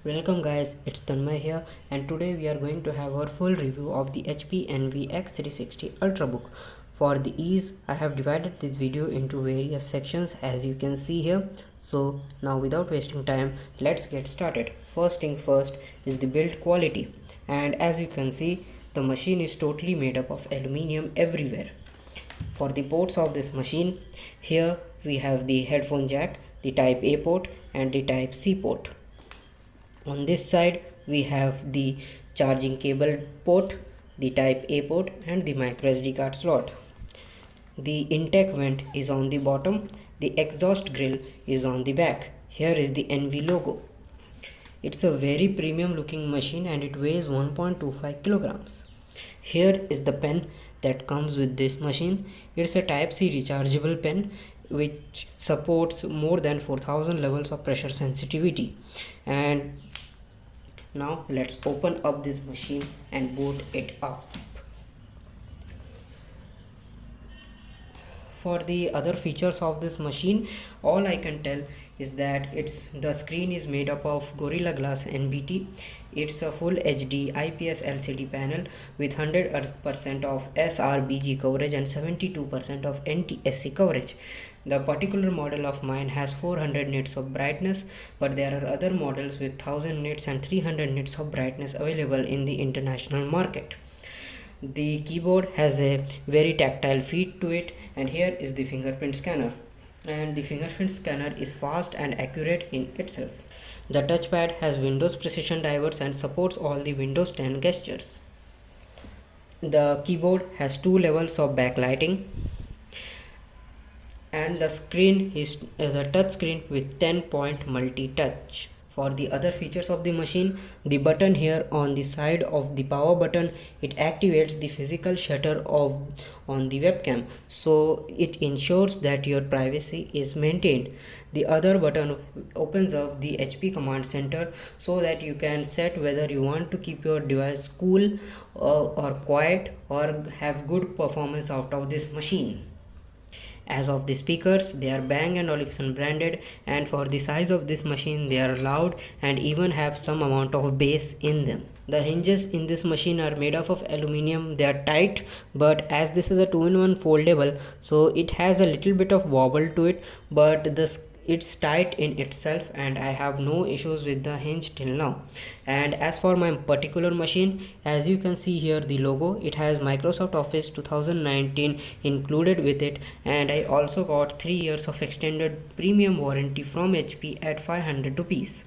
Welcome guys, it's Tanmay here, and today we are going to have our full review of the HP Envy X360 Ultrabook. For the ease, I have divided this video into various sections as you can see here. So now without wasting time, let's get started. First thing first is the build quality, and as you can see, the machine is totally made up of aluminium everywhere. For the ports of this machine, here we have the headphone jack, the type A port and the type C port. On this side we have the charging cable port, the type A port and the micro SD card slot. The intake vent is on the bottom, the exhaust grill is on the back. Here is the Envy logo. It's a very premium looking machine and it weighs 1.25 kilograms. Here is the pen that comes with this machine. It's a type C rechargeable pen which supports more than 4000 levels of pressure sensitivity. And now let's open up this machine and boot it up. For the other features of this machine, all I can tell is that the screen is made up of Gorilla Glass NBT. It's a full HD IPS LCD panel with 100% of sRBG coverage and 72% of NTSC coverage. The particular model of mine has 400 nits of brightness, but there are other models with 1000 nits and 300 nits of brightness available in the international market. The keyboard has a very tactile feel to it, and here is the fingerprint scanner. And the fingerprint scanner is fast and accurate in itself. The touchpad has Windows precision drivers and supports all the Windows 10 gestures. The keyboard has 2 levels of backlighting, and the screen is a touch screen with 10-point multi-touch. For the other features of the machine, the button here on the side of the power button, it activates the physical shutter on the webcam, so it ensures that your privacy is maintained. The other button opens up the HP command center so that you can set whether you want to keep your device cool or quiet or have good performance out of this machine. As of the speakers, they are Bang & Olufsen branded, and for the size of this machine they are loud and even have some amount of bass in them. The hinges in this machine are made up of aluminium. They are tight, but as this is a 2-in-1 foldable, so it has a little bit of wobble to it, but it's tight in itself and I have no issues with the hinge till now. And as for my particular machine, as you can see here the logo, it has Microsoft Office 2019 included with it, and I also got 3 years of extended premium warranty from HP at 500 rupees.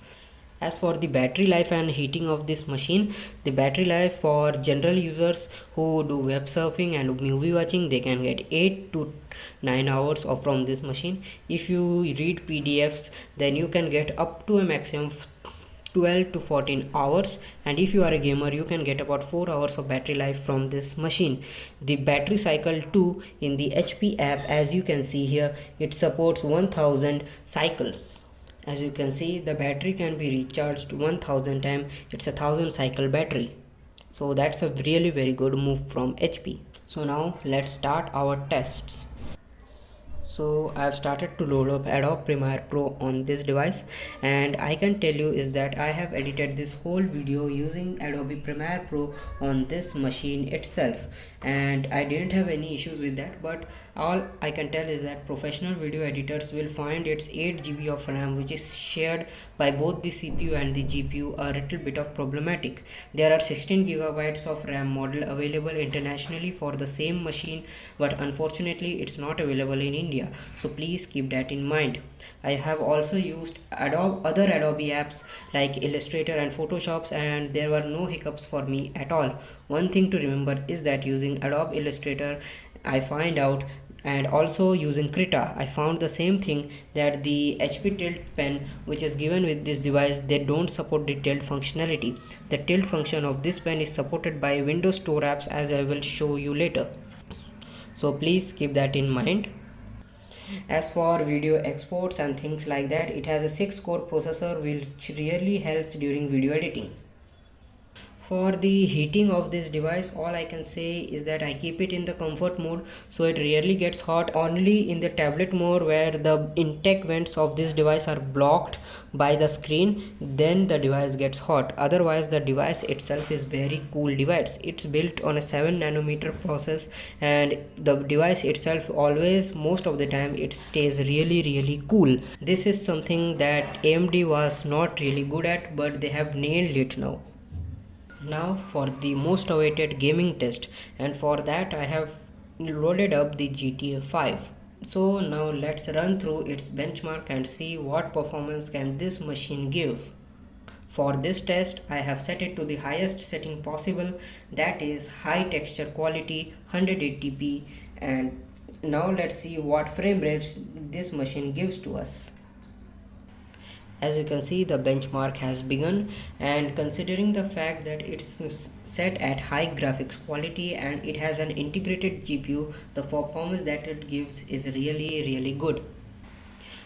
As for the battery life and heating of this machine, the battery life for general users who do web surfing and movie watching, they can get 8 to 9 hours from this machine. If you read PDFs, then you can get up to a maximum of 12 to 14 hours, and if you are a gamer, you can get about 4 hours of battery life from this machine. The battery cycle 2 in the HP app, as you can see here, it supports 1000 cycles. As you can see, the battery can be recharged 1000 times. It's a 1000 cycle battery, so that's a really very good move from HP. So now let's start our tests. So I've started to load up Adobe Premiere Pro on this device, and I can tell you is that I have edited this whole video using Adobe Premiere Pro on this machine itself, and I didn't have any issues with that. But all I can tell is that professional video editors will find its 8 GB of RAM, which is shared by both the CPU and the GPU, a little bit of problematic. There are 16 gigabytes of RAM model available internationally for the same machine, but unfortunately it's not available in India, so please keep that in mind. I have also used other Adobe apps like Illustrator and Photoshop, and there were no hiccups for me at all. One thing to remember is that using Adobe Illustrator, I find out, and also using Krita, I found the same thing, that the HP Tilt pen which is given with this device, they don't support the tilt functionality. The tilt function of this pen is supported by Windows Store apps, as I will show you later, so please keep that in mind. As for video exports and things like that, it has a 6-core processor which really helps during video editing. For the heating of this device, all I can say is that I keep it in the comfort mode, so it rarely gets hot. Only in the tablet mode, where the intake vents of this device are blocked by the screen, then the device gets hot. Otherwise the device itself is very cool device. It's built on a 7 nanometer process, and the device itself always, most of the time, it stays really cool. This is something that AMD was not really good at, but they have nailed it now. Now for the most awaited gaming test, and for that I have loaded up the GTA 5. So now let's run through its benchmark and see what performance can this machine give. For this test I have set it to the highest setting possible, that is high texture quality 180p, and now let's see what frame rates this machine gives to us. As you can see, the benchmark has begun, and considering the fact that it's set at high graphics quality and it has an integrated GPU, the performance that it gives is really good.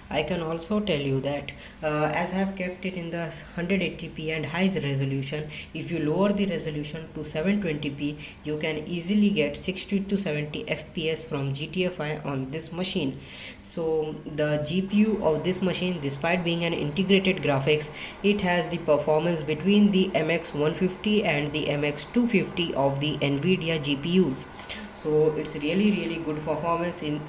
I can also tell you that as I have kept it in the 180p and high resolution, if you lower the resolution to 720p, you can easily get 60 to 70 fps from GTA 5 on this machine. So the GPU of this machine, despite being an integrated graphics, it has the performance between the MX 150 and the MX 250 of the NVIDIA GPUs. So it's really good performance in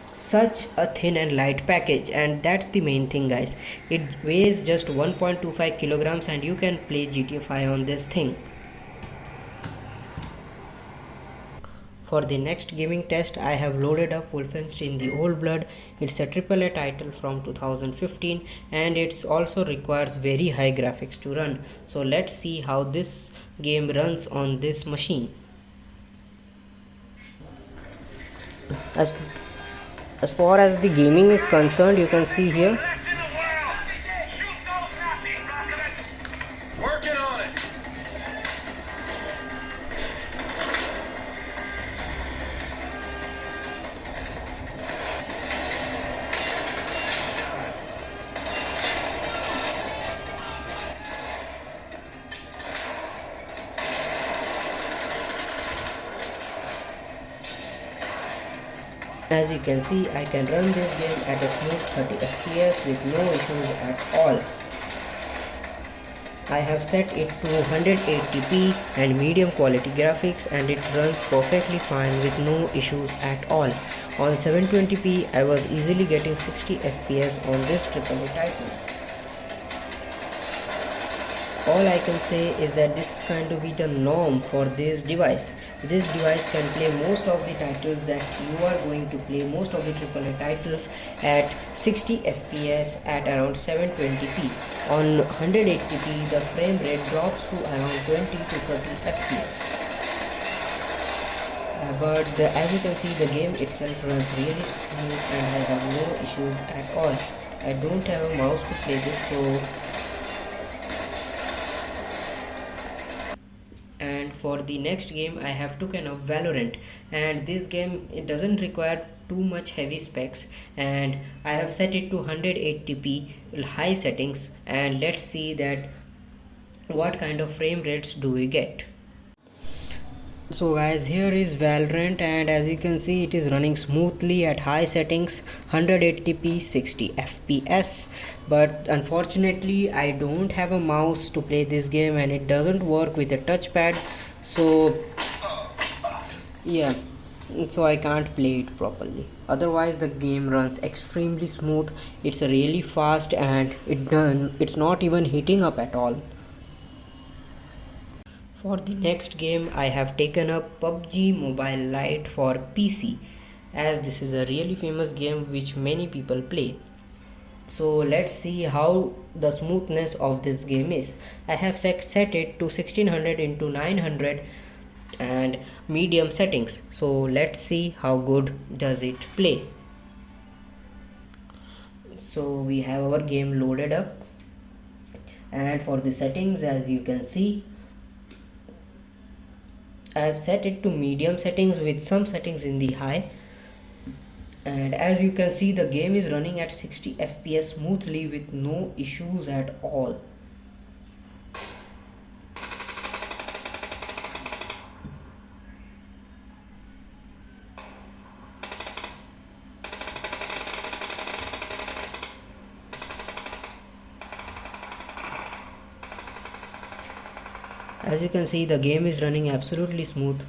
such a thin and light package, and that's the main thing, guys. It weighs just 1.25 kilograms and you can play GTA 5 on this thing. For the next gaming test, I have loaded up Wolfenstein the Old Blood. It's a AAA title from 2015, and it also requires very high graphics to run. So let's see how this game runs on this machine. As far as the gaming is concerned, you can see here as you can see, I can run this game at a smooth 30 fps with no issues at all. I have set it to 180p and medium quality graphics, and it runs perfectly fine with no issues at all. On 720p, I was easily getting 60 fps on this AAA title. All I can say is that this is going to be the norm for this device. This device can play most of the titles that you are going to play, most of the AAA titles at 60 fps at around 720p. On 180p, the frame rate drops to around 20 to 30 fps. But as you can see, the game itself runs really smooth and I have no issues at all. I don't have a mouse to play this, so for the next game I have taken up Valorant, and this game, it doesn't require too much heavy specs, and I have set it to 180p high settings, and let's see that what kind of frame rates do we get. So guys, here is Valorant, and as you can see, it is running smoothly at high settings, 180p 60 fps, but unfortunately I don't have a mouse to play this game, and it doesn't work with a touchpad, so yeah, so I can't play it properly. Otherwise the game runs extremely smooth. It's really fast, and it's not even heating up at all. For the next game, I have taken up PUBG Mobile Lite for PC, as this is a really famous game which many people play. So let's see how the smoothness of this game is. I have set it to 1600 into 900 and medium settings. So let's see how good does it play. So we have our game loaded up, and for the settings, as you can see, I have set it to medium settings with some settings in the high, and as you can see, the game is running at 60 fps smoothly with no issues at all. As you can see, the game is running absolutely smooth.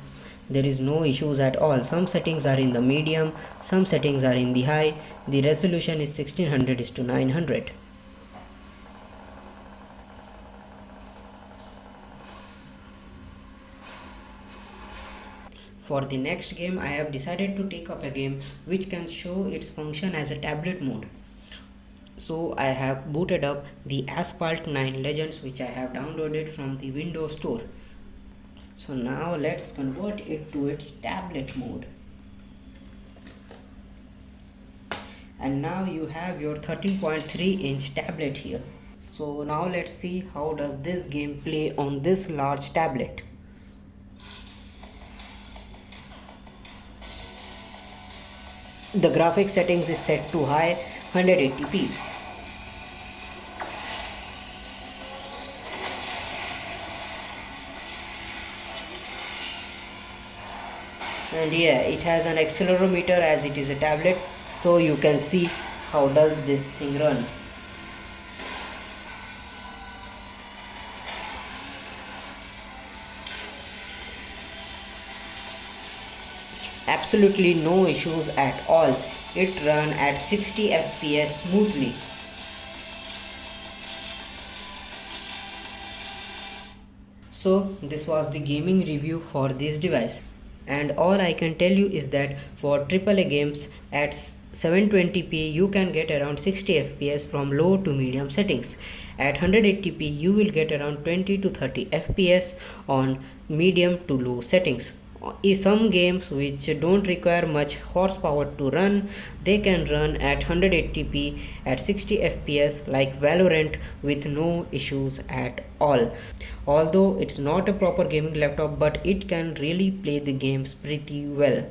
There is no issues at all. Some settings are in the medium, some settings are in the high. The resolution is 1600 is to 900. For the next game, I have decided to take up a game which can show its function as a tablet mode. So I have booted up the Asphalt 9 Legends, which I have downloaded from the Windows Store. So now let's convert it to its tablet mode. And now you have your 13.3-inch tablet here. So now let's see how does this game play on this large tablet. The graphics settings is set to high 180p. And yeah, it has an accelerometer as it is a tablet, so you can see how does this thing run. Absolutely no issues at all. It ran at 60 fps smoothly. So this was the gaming review for this device, and all I can tell you is that for AAA games at 720p you can get around 60 fps from low to medium settings. At 180p you will get around 20 to 30 fps on medium to low settings. Some games which don't require much horsepower to run, they can run at 180p at 60 fps like Valorant with no issues at all. Although it's not a proper gaming laptop, but it can really play the games pretty well.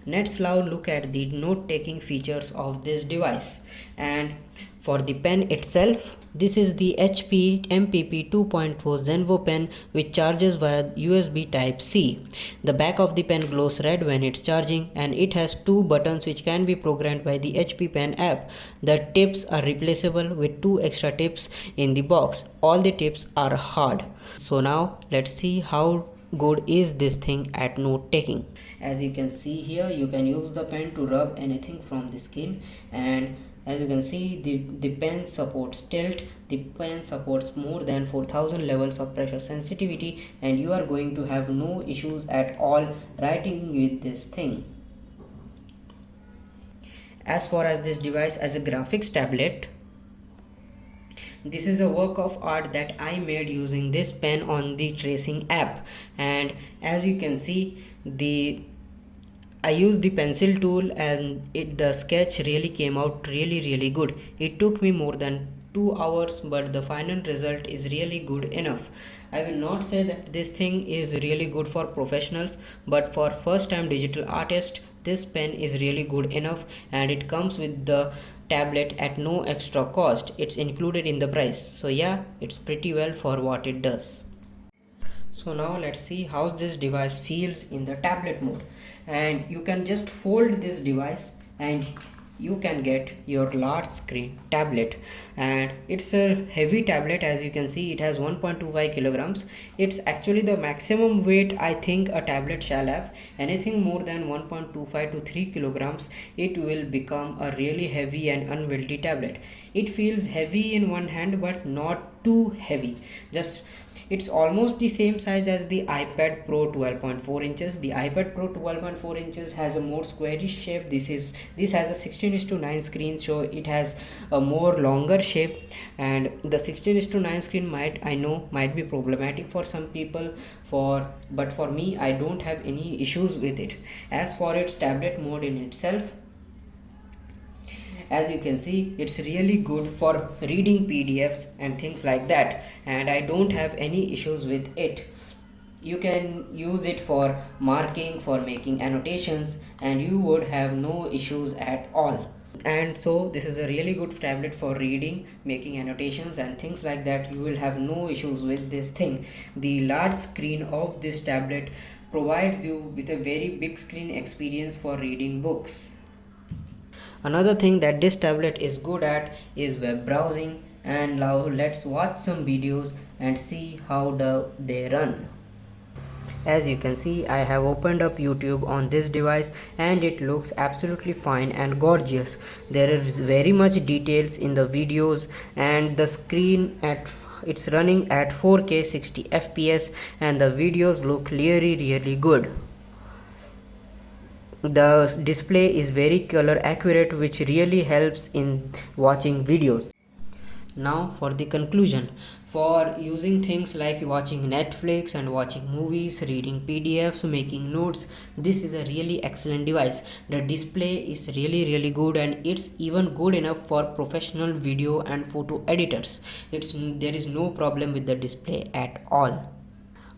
Let's now look at the note-taking features of this device. And for the pen itself, this is the HP MPP 2.4 Zenvo pen which charges via USB Type-C. The back of the pen glows red when it's charging, and it has two buttons which can be programmed by the HP Pen app. The tips are replaceable with two extra tips in the box. All the tips are hard. So now let's see how good is this thing at note taking. As you can see here, you can use the pen to rub anything from the skin, and as you can see, the pen supports tilt. The pen supports more than 4000 levels of pressure sensitivity, and you are going to have no issues at all writing with this thing. As far as this device as a graphics tablet, this is a work of art that I made using this pen on the tracing app. And as you can see, I used the pencil tool, and the sketch really came out really good. It took me more than 2 hours, but the final result is really good enough. I will not say that this thing is really good for professionals, but for first time digital artists, this pen is really good enough, and it comes with the tablet at no extra cost. It's included in the price. So yeah, it's pretty well for what it does. So now let's see how this device feels in the tablet mode. And you can just fold this device and you can get your large screen tablet. And it's a heavy tablet. As you can see, it has 1.25 kilograms. It's actually the maximum weight I think a tablet shall have. Anything more than 1.25 to 3 kilograms, it will become a really heavy and unwieldy tablet. It feels heavy in one hand, but not too heavy. It's almost the same size as the iPad Pro 12.4 inches. The iPad Pro 12.4 inches has a more squarish shape. This has a 16:9 screen, so it has a more longer shape. And the 16:9 screen might be problematic for some people, but for me, I don't have any issues with it. As for its tablet mode in itself, as you can see, it's really good for reading PDFs and things like that, and I don't have any issues with it. You can use it for marking, for making annotations, and you would have no issues at all. And so this is a really good tablet for reading, making annotations and things like that. You will have no issues with this thing. The large screen of this tablet provides you with a very big screen experience for reading books. Another thing that this tablet is good at is web browsing, and now let's watch some videos and see how they run. As you can see, I have opened up YouTube on this device and it looks absolutely fine and gorgeous. There is very much details in the videos, and the screen it's running at 4K 60 FPS and the videos look really good. The display is very color accurate, which really helps in watching videos. Now for the conclusion. For using things like watching Netflix and watching movies, reading PDFs, making notes, this is a really excellent device. The display is really good, and it's even good enough for professional video and photo editors. There is no problem with the display at all.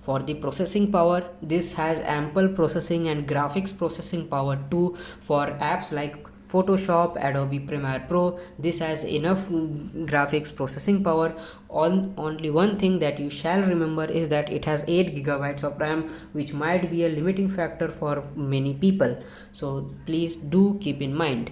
For the processing power, this has ample processing and graphics processing power too. For apps like Photoshop, Adobe Premiere Pro, this has enough graphics processing power. Only one thing that you shall remember is that it has 8 gigabytes of RAM, which might be a limiting factor for many people, so please do keep in mind.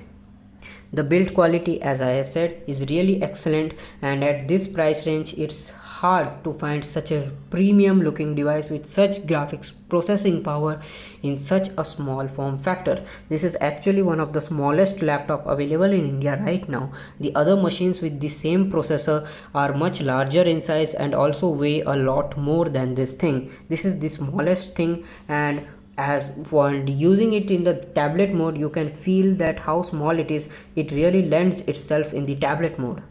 The build quality, as I have said, is really excellent, and at this price range it's hard to find such a premium looking device with such graphics processing power in such a small form factor. This is actually one of the smallest laptop available in India right now. The other machines with the same processor are much larger in size and also weigh a lot more than this thing. This is the smallest thing, and as for using it in the tablet mode, you can feel that how small it is. It really lends itself in the tablet mode.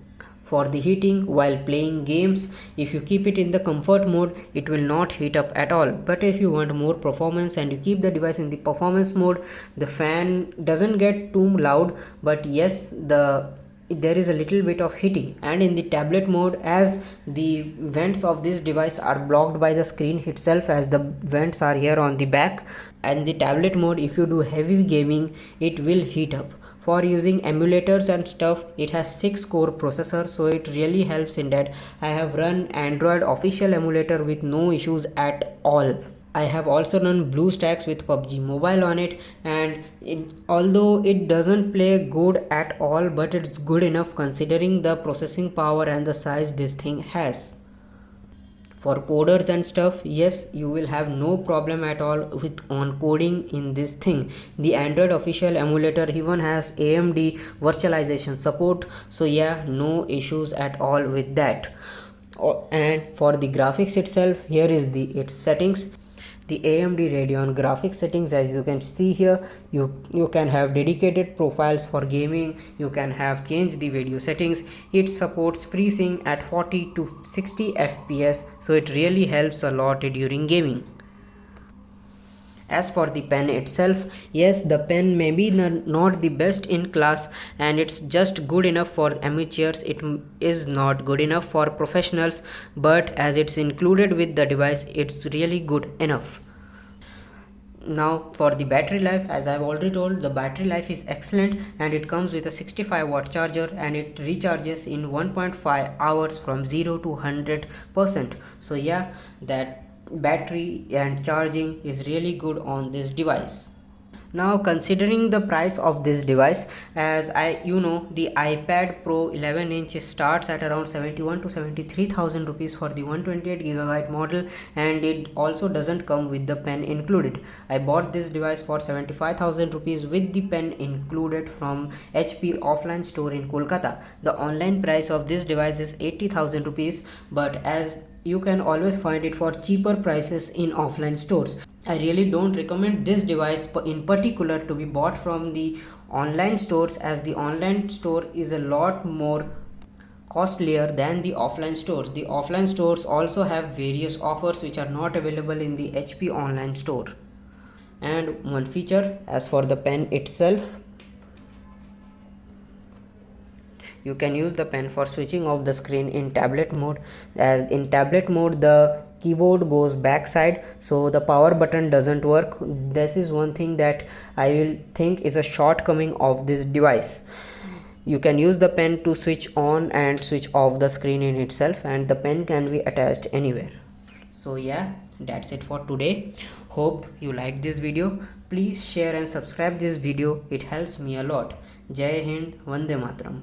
For the heating while playing games, if you keep it in the comfort mode, it will not heat up at all. But if you want more performance and you keep the device in the performance mode, the fan doesn't get too loud, but yes, there is a little bit of heating. And in the tablet mode, as the vents of this device are blocked by the screen itself, as the vents are here on the back, and the tablet mode, if you do heavy gaming, it will heat up. For using emulators and stuff, it has 6 core processor, so it really helps in that. I have run Android official emulator with no issues at all. I have also run BlueStacks with PUBG Mobile on it, and although it doesn't play good at all, but it's good enough considering the processing power and the size this thing has. For coders and stuff, yes, you will have no problem at all with on coding in this thing. The Android official emulator even has AMD virtualization support, so yeah, no issues at all with that. And for the graphics itself, here is its settings. The AMD Radeon graphics settings, as you can see here, you can have dedicated profiles for gaming. You can have change the video settings. It supports FreeSync at 40 to 60 FPS, so it really helps a lot during gaming. As for the pen itself, yes, the pen may be not the best in class, and it's just good enough for amateurs. It is not good enough for professionals, but as it's included with the device, it's really good enough. Now for the battery life, as I've already told, the battery life is excellent, and it comes with a 65-watt charger, and it recharges in 1.5 hours from 0 to 100%. So yeah, that battery and charging is really good on this device. Now considering the price of this device, as the iPad Pro 11-inch starts at around 71 to 73,000 rupees for the 128GB model, and it also doesn't come with the pen included. I bought this device for 75,000 rupees with the pen included from HP offline store in Kolkata. The online price of this device is 80,000 rupees, but as you can always find it for cheaper prices in offline stores. I really don't recommend this device in particular to be bought from the online stores, as the online store is a lot more costlier than the offline stores. The offline stores also have various offers which are not available in the HP online store. And one feature, as for the pen itself, you can use the pen for switching off the screen in tablet mode, as in tablet mode the keyboard goes backside, so the power button doesn't work. This is one thing that I will think is a shortcoming of this device. You can use the pen to switch on and switch off the screen in itself, and the pen can be attached anywhere. So yeah, that's it for today. Hope you like this video. Please share and subscribe this video, it helps me a lot. Jai Hind, Vande Mataram.